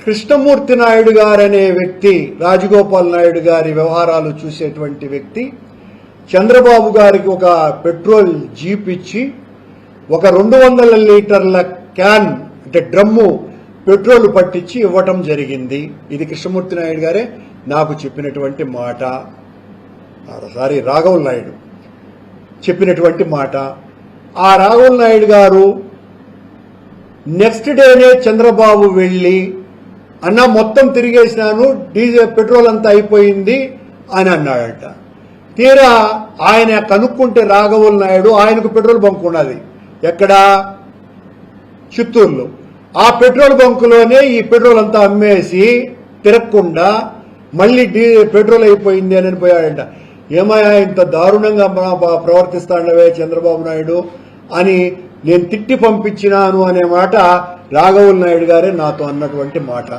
కృష్ణమూర్తి నాయుడు గారు అనే వ్యక్తి, రాజగోపాల్ నాయుడు గారి వ్యవహారాలు చూసేటువంటి వ్యక్తి, చంద్రబాబు గారికి ఒక పెట్రోల్ జీప్ ఇచ్చి ఒక 200 లీటర్ల క్యాన్ అంటే డ్రమ్ము పెట్రోల్ పట్టించి ఇవ్వటం జరిగింది. ఇది కృష్ణమూర్తి నాయుడు గారే నాకు చెప్పినటువంటి మాట. రాఘవల్ నాయుడు చెప్పినటువంటి మాట. ఆ రాఘవల్ నాయుడు గారు నెక్స్ట్ డేనే చంద్రబాబు వెళ్ళి, అన్న మొత్తం తిరిగేసినాను, డీజిల్ పెట్రోల్ అంతా అయిపోయింది అని అన్నాడట. తీరా ఆయన కనుక్కుంటే రాఘవల్ నాయుడు ఆయనకు పెట్రోల్ బంక్ ఉన్నది ఎక్కడ, చిత్తూరులో. ఆ పెట్రోల్ బంకులోనే ఈ పెట్రోల్ అంతా అమ్మేసి తిరగకుండా మళ్ళీ పెట్రోల్ అయిపోయింది అని పోయాడంట. ఏమయ్యా ఇంత దారుణంగా ప్రవర్తిస్తాడవే చంద్రబాబు నాయుడు అని నేను తిట్టి పంపించినాను అనే మాట రాఘవల్ నాయుడు గారే నాతో అన్నటువంటి మాట.